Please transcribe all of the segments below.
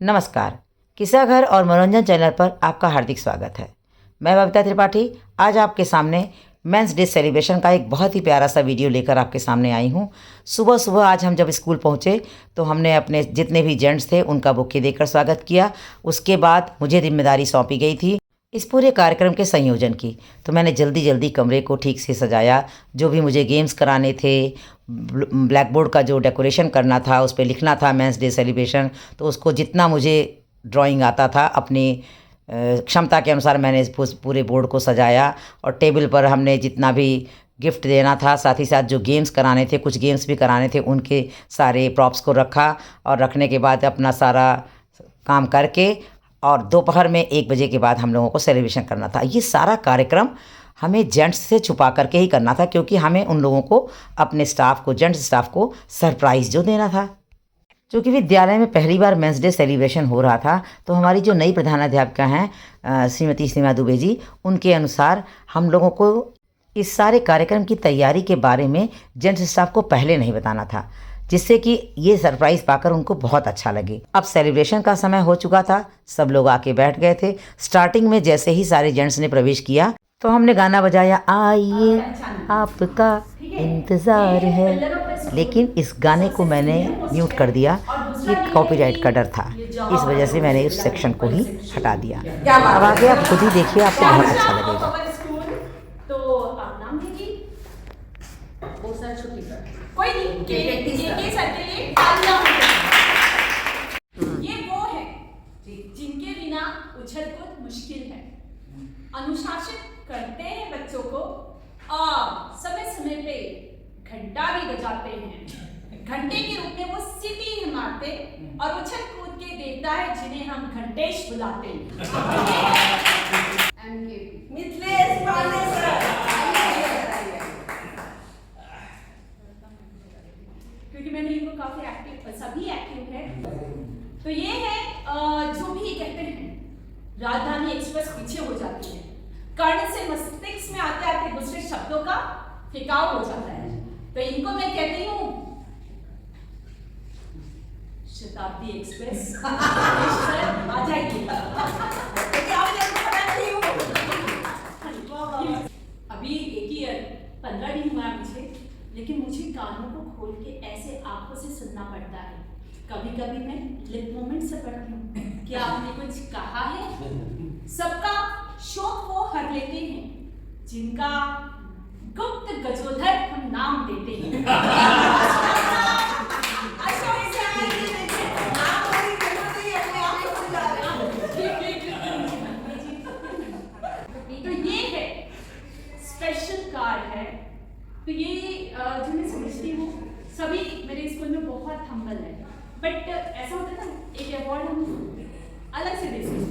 नमस्कार। किस्सा घर और मनोरंजन चैनल पर आपका हार्दिक स्वागत है। मैं बबीता त्रिपाठी आज आपके सामने मेंस डे सेलिब्रेशन का एक बहुत ही प्यारा सा वीडियो लेकर आपके सामने आई हूँ। सुबह सुबह आज हम जब स्कूल पहुँचे तो हमने अपने जितने भी जेंट्स थे उनका बुके देकर स्वागत किया। उसके बाद मुझे जिम्मेदारी सौंपी गई थी इस पूरे कार्यक्रम के संयोजन की। तो मैंने जल्दी जल्दी कमरे को ठीक से सजाया। जो भी मुझे गेम्स कराने थे, ब्लैक बोर्ड का जो डेकोरेशन करना था, उस पर लिखना था मेंस डे सेलिब्रेशन, तो उसको जितना मुझे ड्राइंग आता था अपनी क्षमता के अनुसार मैंने इस पूरे बोर्ड को सजाया। और टेबल पर हमने जितना भी गिफ्ट देना था, साथ ही साथ जो गेम्स कराने थे, कुछ गेम्स भी कराने थे, उनके सारे प्रॉप्स को रखा। और रखने के बाद अपना सारा काम करके और दोपहर में 1 बजे के बाद हम लोगों को सेलिब्रेशन करना था। ये सारा कार्यक्रम हमें जेंट्स से छुपा करके ही करना था, क्योंकि हमें उन लोगों को, अपने स्टाफ को, जेंट्स स्टाफ को सरप्राइज़ जो देना था। क्योंकि विद्यालय में पहली बार मेंस डे सेलिब्रेशन हो रहा था, तो हमारी जो नई प्रधानाध्यापिका हैं श्रीमती सीमा दुबे जी, उनके अनुसार हम लोगों को इस सारे कार्यक्रम की तैयारी के बारे में जेंट्स स्टाफ को पहले नहीं बताना था, जिससे कि ये सरप्राइज़ पाकर उनको बहुत अच्छा लगे। अब सेलिब्रेशन का समय हो चुका था, सब लोग आके बैठ गए थे। स्टार्टिंग में जैसे ही सारे जेंट्स ने प्रवेश किया तो हमने गाना बजाया, आइए आपका इंतज़ार है। लेकिन इस गाने को मैंने म्यूट कर दिया, ये कॉपीराइट का डर था, इस वजह से मैंने उस सेक्शन को ही हटा दिया। अब आगे आप खुद ही देखिए, आपको बहुत अच्छा लगेगा। कोई नहीं, के सर के लिए तालियां होंगी। ये वो है जिनके बिना उछल कूद मुश्किल है। अनुशासित करते हैं बच्चों को और समय समय पे घंटा भी बजाते हैं। घंटे के रूप में वो सीटी मारते और उछल कूद के देता है, जिन्हें हम घंटेश बुलाते हैं। मिथिलेश पांडे सर, क्योंकि मैंने इनको काफी एक्टिव, सभी एक्टिव है। तो ये है जो भी कहते हैं राजधानी एक्सप्रेस पीछे हो जाती है, कर्ण से मस्तिष्क में आते आते दूसरे शब्दों का फेंकाव हो जाता है। तो इनको मैं कहती हूँ शताब्दी एक्सप्रेस। आ जाएगी। अभी एक ही 15 दिन हुआ मुझे, लेकिन मुझे गानों को खोल के ऐसे आंखों से सुनना पड़ता है। कभी कभी मैं लिप मूवमेंट से पढ़ती हूँ कि आपने कुछ कहा है। सबका शौक वो हर लेते हैं, जिनका गुप्त गजोधर हम नाम देते हैं। तो ये है स्पेशल कार्ड है। तो ये जो मैं समझती हूँ सभी मेरे स्कूल में बहुत हम्बल है, बट ऐसा होता है ना, एक अवार्ड हम अलग से दे सकते हैं।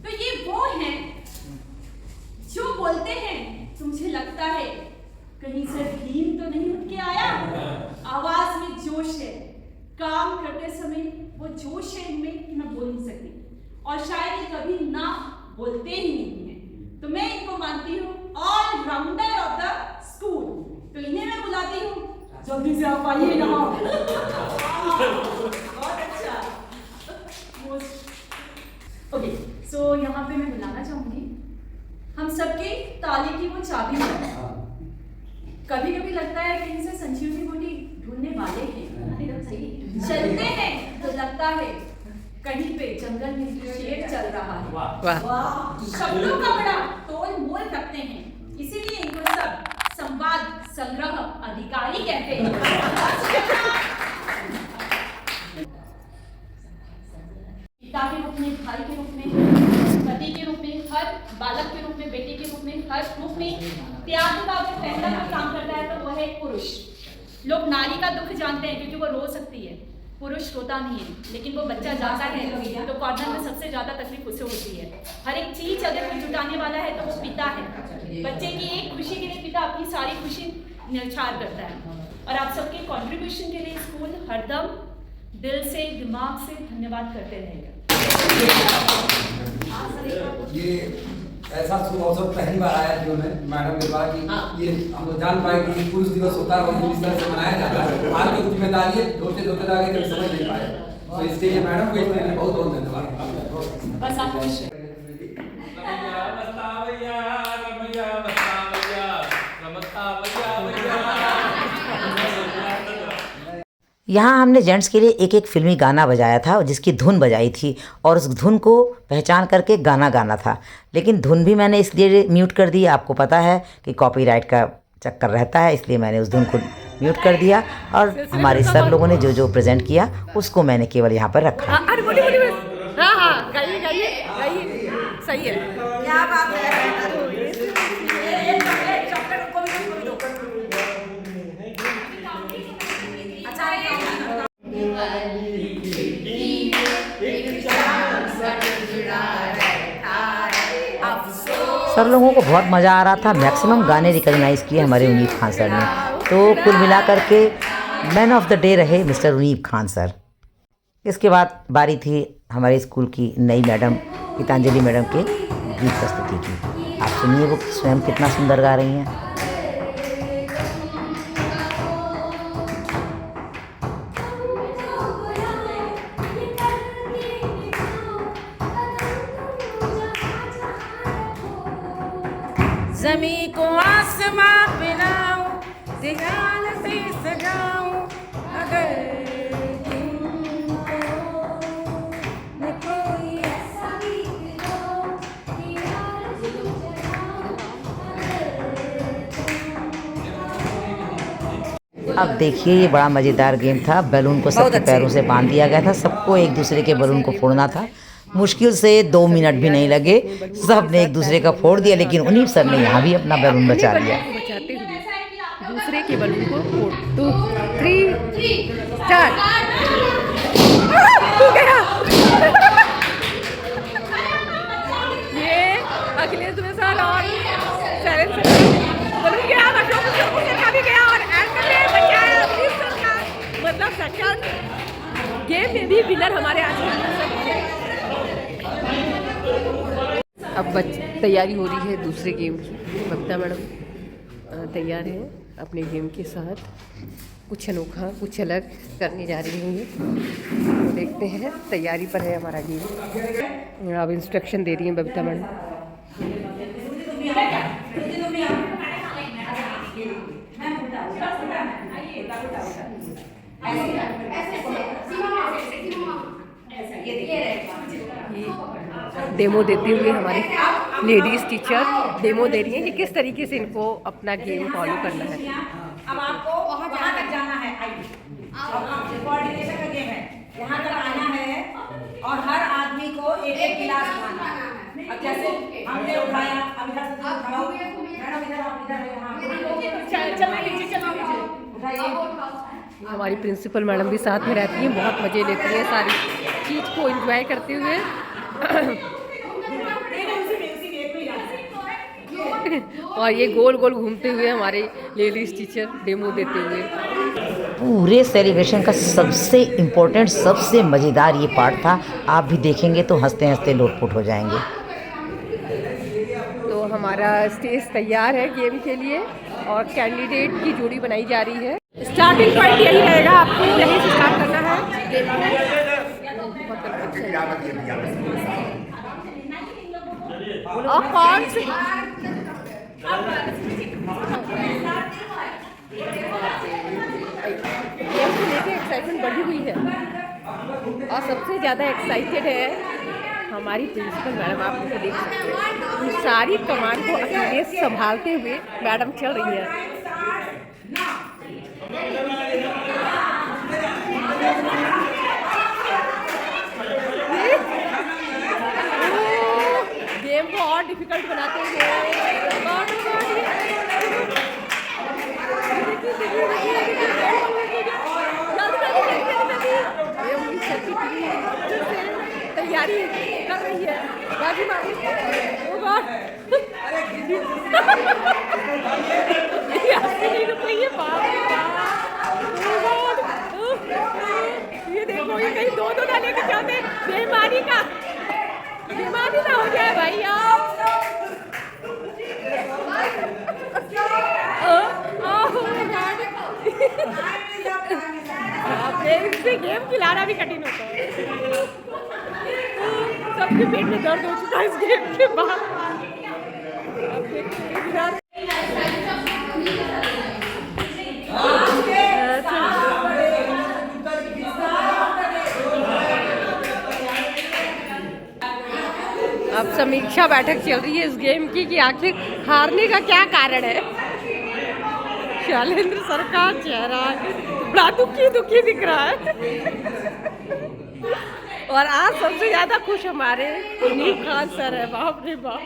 तो ये वो हैं जो बोलते हैं तो मुझे लगता है कहीं से भीम तो नहीं उठ के आया। आवाज में जोश है, काम करते समय वो जोश है इनमें कि मैं बोल नहीं सकती, और शायद ये कभी ना बोलते ही नहीं है। तो मैं इनको मानती हूँ all rounder of the school. तो इन्हें मैं बुलाती हूँ, जल्दी से आप आइए यहाँ। बहुत अच्छा। ओके, सो यहाँ पे मैं बुलाना चाहूंगी हम सबके ताले की वो चाबी है। कभी कभी लगता है कहीं से संजीवनी बूटी ढूंढने वाले हैं, चलते हैं तो लगता है कहीं पे जंगल में शेर चल रहा है। शब्दों का बड़ा तोल मोल रखते हैं, इसीलिए इनको सब संवाद संग्रह अधिकारी कहते हैं। पिता के रूप में, भाई के रूप में, पति के रूप में, हर बालक के रूप में, बेटे के रूप में, हर रूप में त्याग का अगर पहला कोई काम करता है तो वह है पुरुष। लोग नारी का दुख जानते हैं क्योंकि वो रो सकती है, पुरुष रोता नहीं है। लेकिन वो बच्चा जाता है तो कॉर्नर में सबसे ज्यादा तकलीफ उसे होती है। हर एक चीज अगर कोई जुटाने वाला है तो वो पिता है। बच्चे की एक खुशी के लिए पिता अपनी सारी खुशी न्यौछावर करता है। और आप सबके कंट्रीब्यूशन के लिए स्कूल हरदम दिल से, दिमाग से धन्यवाद करते रहेगा। ये ऐसा शुभ अवसर पहली बार आया जो मैडम ने कहा कि ये हम लोग जान पाए कि पुरुष दिवस होता है और इस तरह से मनाया जाता है। आपकी जिम्मेदारी है, धोते धोते आगे कभी समझ नहीं पाए। तो इसके लिए मैडम को इसके लिए बहुत बहुत धन्यवाद। बस आप खुश रहे। यहाँ हमने जेंट्स के लिए एक एक फिल्मी गाना बजाया था जिसकी धुन बजाई थी और उस धुन को पहचान करके गाना गाना था। लेकिन धुन भी मैंने इसलिए म्यूट कर दी, आपको पता है कि कॉपीराइट का चक्कर रहता है, इसलिए मैंने उस धुन को म्यूट कर दिया और हमारे सब लोगों ने जो जो प्रेजेंट किया उसको मैंने केवल यहाँ पर रखा। अरे बोलिए बोलिए, हाँ हाँ गाइए गाइए गाइए, सही है, क्या बात है। सर लोगों को बहुत मज़ा आ रहा था। मैक्सिमम गाने रिकॉग्नाइज़ किए हमारे उनीब खान सर ने, तो कुल मिलाकर के मैन ऑफ द डे रहे मिस्टर उनीब खान सर। इसके बाद बारी थी हमारे स्कूल की नई मैडम गीतांजलि मैडम के गीत प्रस्तुति की। आप सुनिए वो स्वयं कितना सुंदर गा रही हैं। ज़मीं को आसमां बनाऊं, ख्याल से सजाऊं, अगर तुमको मैं कोई ऐसा गीत गाऊं, अब देखिए ये बड़ा मज़ेदार गेम था। बैलून को सबके पैरों से बांध दिया गया था, सबको एक दूसरे के बैलून को फोड़ना था। मुश्किल से 2 मिनट भी नहीं लगे, सब ने एक दूसरे का फोड़ दिया, लेकिन उनीब सर ने यहाँ भी अपना बैलून बचा लिया। बचाते हुए दूसरे के बैलून को फोड़। 2 3 स्टार्ट। ये अगले दूसरे साल और बैलून गया, भी गया और बचाया मतलब सेकंड गेम में भी विनर हमारे आज। अब तैयारी हो रही है दूसरे गेम की। बबीता मैडम तैयार हैं अपने गेम के साथ, कुछ अनोखा कुछ अलग करने जा रही हैं। तो देखते हैं, तैयारी पर है हमारा गेम। अब इंस्ट्रक्शन दे रही हैं बबीता मैडम। डेमो देते हुए हमारे लेडीज़ टीचर डेमो दे रही हैं कि किस तरीके से इनको अपना गेम फॉलो करना है। अब आपको वहाँ तक जाना है, आइए कोऑर्डिनेशन का गेम है, यहाँ तक आना है और हर आदमी को एक एक गिलास उठाना है। अब जैसे हमने उठाया, अब इधर से उठाओ मैडम, इधर आप इधर यहाँ हमारी प्रिंसिपल मैडम भी साथ में रहती हैं, बहुत मज़े लेती हैं सारी चीज़ को एंजॉय करते हुए। और ये गोल गोल घूमते हुए हमारे लेडीज़ टीचर डेमो देते हुए। पूरे सेलिब्रेशन का सबसे इम्पोर्टेंट सबसे मज़ेदार ये पार्ट था। आप भी देखेंगे तो हंसते हंसते लोटपोट हो जाएंगे। तो हमारा स्टेज तैयार है गेम के लिए और कैंडिडेट की जोड़ी बनाई जा रही है। स्टार्टिंग पॉइंट यही रहेगा, आपको यहीं से स्टार्ट करना है गेम को। और कौन से गेम को लेकर एक्साइटमेंट बढ़ी हुई है और सबसे ज़्यादा एक्साइटेड है हमारी प्रिंसिपल मैडम। आप उनको देख सकते हैं, सारी कमांड को अकेले संभालते हुए मैडम चल रही है। गेम को और डिफिकल्ट बनाते हुए तैयारी कर रही है। बाजी मारी, ये देखो, ये कहीं दो ना लेके जाते, बेईमानी का बेईमानी ना हो जाए भाई। आप इनसे गेम खिलाना भी कठिन होता है। सबके पेट में दर्द हो चुका है इस गेम के बाद। अब देखते हैं इधर। अब समीक्षा बैठक चल रही है इस गेम की कि आखिर हारने का क्या कारण है। शैलेंद्र सर का चेहरा बड़ा दुखी दिख रहा है। और आज सबसे ज्यादा खुश हमारे नीम खान सर है। बाप रे बाप।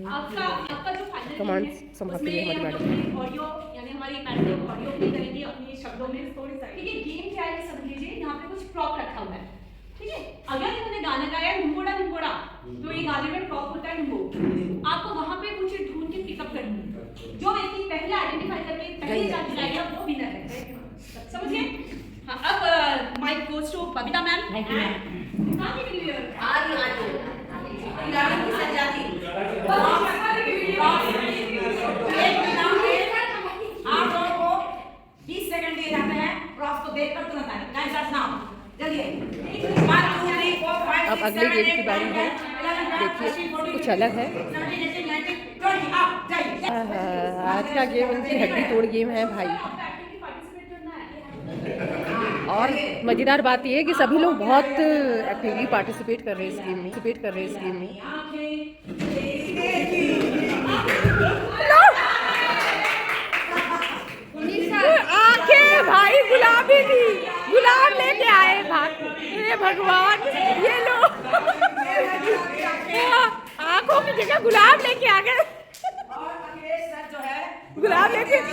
आपका जो फाइनल कमांड संभालती है हमारी मैडम। ऑडियो यानी हमारी मैडम ऑडियो प्ले करेंगी अपने शब्दों में थोड़ी सा। ठीक है, गेम क्या है समझ लीजिए। यहाँ पे कुछ प्रॉप रखा हुआ है। ठीक है, अगर इन्होंने गाना गाया निम्बोड़ा निम्बोड़ा, तो ये गाने में प्रॉप होता है निम्बो। आपको वहां पे कुछ ढूंढ के पिकअप करनी है। जो व्यक्ति पहले आइडेंटिफाई करके पहले जान जाएगा वो विनर है। समझ गए? हाँ, अब mic goes to Babita ma'am. Thank you ma'am. Happy new year. आज खिलाड़ी की सजाती आप लोगों को 20 सेकंड दिए जाते हैं प्रॉप्स को देखकर तुरंत आए। Time start now. जल्दी। 1 2 3 4 5 अब अगले गेम की बारी है। देखिए कुछ अलग है। 17 18 19 20 आप जाइए। आज का गेम उनकी हड्डी तोड़ गेम है भाई। और मज़ेदार बात यह है कि सभी लोग बहुत एक्टिवली पार्टिसिपेट कर रहे हैं इस गेम में। आंखें भाई गुलाबी थी, गुलाब लेके आए भाग। हे भगवान, ये लो आंखों की जगह गुलाब लेके आ गए। और अखिलेश सर जो है गुलाब लेके आइए।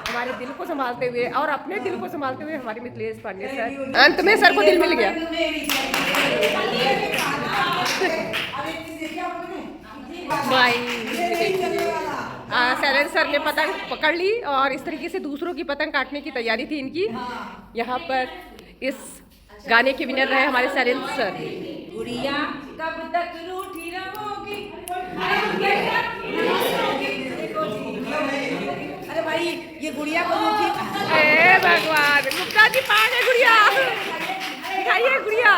हमारे दिल को संभालते हुए और अपने दिल को संभालते हुए हमारे मिथिलेश पांडे सर, अंत में सर को दिल मिल गया। शैलेंद्र सर ने पतंग पकड़ ली और इस तरीके से दूसरों की पतंग काटने की तैयारी थी इनकी। यहाँ पर इस गाने के विनर रहे हमारे शैलेंद्र सर। गुड़िया कब तक रूठी रहोगी। अरे भाई ये गुड़िया को रूठी। हे भगवान, गुप्ता जी पा गए गुड़िया। दिखाइए गुड़िया।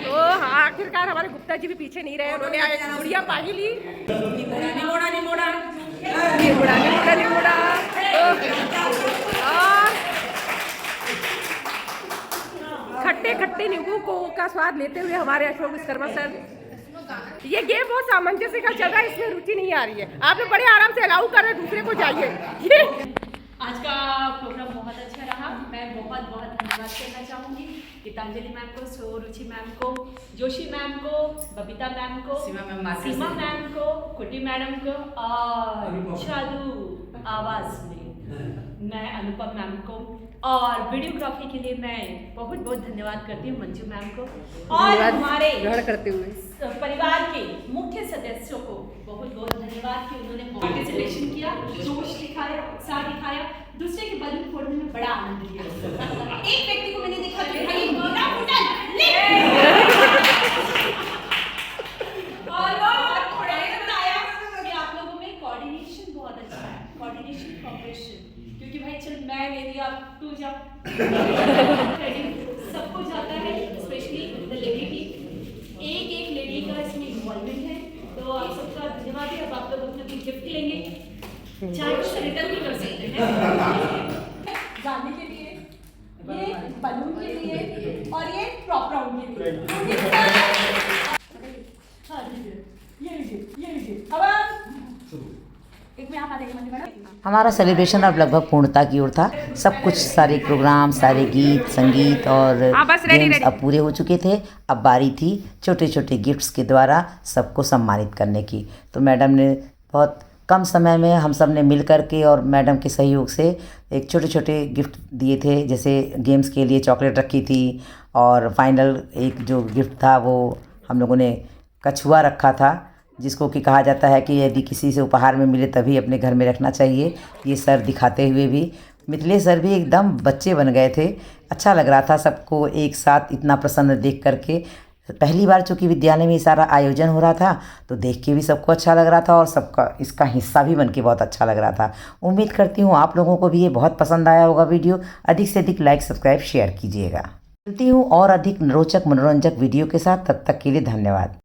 तो हाँ, आखिरकार हमारे गुप्ता जी भी पीछे नहीं रहे, उन्होंने गुड़िया पा ही ली। निमोड़ा खट्टे खट्टे नींबू का स्वाद लेते हुए हमारे अशोक विश्वकर्मा सर। ये गेम बहुत सामंजस्य का चल रहा है, इसमें रुचि नहीं आ रही है। आप लोग बड़े आराम से अलाउ कर रहे, दूसरे को जाइए। आज का प्रोग्राम बहुत अच्छा रहा। मैं बहुत धन्यवाद करना चाहूँगी गीतांजलि मैम को, रुचि मैम को, जोशी मैम को, बबीता मैम को, सीमा मैम को, कुटी मैडम को और चालू आवाज़ में मैं अनुपम मैम को, और वीडियोग्राफी के लिए मैं बहुत धन्यवाद करती हूँ मंजू मैम को, और हमारे ग्रहण करते हुए परिवार के मुख्य सदस्यों को बहुत धन्यवाद कि उन्होंने पार्टिसिपेशन किया, जोश दिखाया, उत्साह दिखाया, दूसरे के बलून फोड़ने में बड़ा आनंद लिया। एक व्यक्ति को मैंने देखा और थोड़ा बताया कि आप लोगों में कोऑर्डिनेशन बहुत अच्छा है, कोऑर्डिनेशन कॉपरेशन, क्योंकि भाई चल मैं ले लिया तू जा, सबको जाता है, स्पेशली द लेडी की। एक लेडी का इसमें इन्वॉल्वमेंट है, तो आप सबका धन्यवाद है। अब आप लोग अपने गिफ्ट लेंगे, चाहे कुछ रिटर्न भी कर सकते हैं गाने के लिए, ये बलून के लिए और ये प्रॉप राउंड के लिए। हाँ ये अब एक में आप आ जाएंगे मैडम। हमारा सेलिब्रेशन अब लगभग पूर्णता की ओर था। सब कुछ, सारे प्रोग्राम, सारे गीत संगीत और गेम्स अब पूरे हो चुके थे। अब बारी थी छोटे छोटे गिफ्ट्स के द्वारा सबको सम्मानित करने की। तो मैडम ने बहुत कम समय में हम सब ने मिल कर के और मैडम के सहयोग से एक छोटे छोटे गिफ्ट दिए थे। जैसे गेम्स के लिए चॉकलेट रखी थी, और फाइनल एक जो गिफ्ट था वो हम लोगों ने कछुआ रखा था, जिसको कि कहा जाता है कि यदि किसी से उपहार में मिले तभी अपने घर में रखना चाहिए। ये सर दिखाते हुए भी मिथिलेश सर भी एकदम बच्चे बन गए थे। अच्छा लग रहा था सबको एक साथ इतना प्रसन्न देख करके। पहली बार चूँकि विद्यालय में ये सारा आयोजन हो रहा था तो देख के भी सबको अच्छा लग रहा था और सबका इसका हिस्सा भी बन के बहुत अच्छा लग रहा था। उम्मीद करती हूँ आप लोगों को भी ये बहुत पसंद आया होगा वीडियो। अधिक से अधिक लाइक सब्सक्राइब शेयर कीजिएगा। मिलती हूँ और अधिक रोचक मनोरंजक वीडियो के साथ। तब तक के लिए धन्यवाद।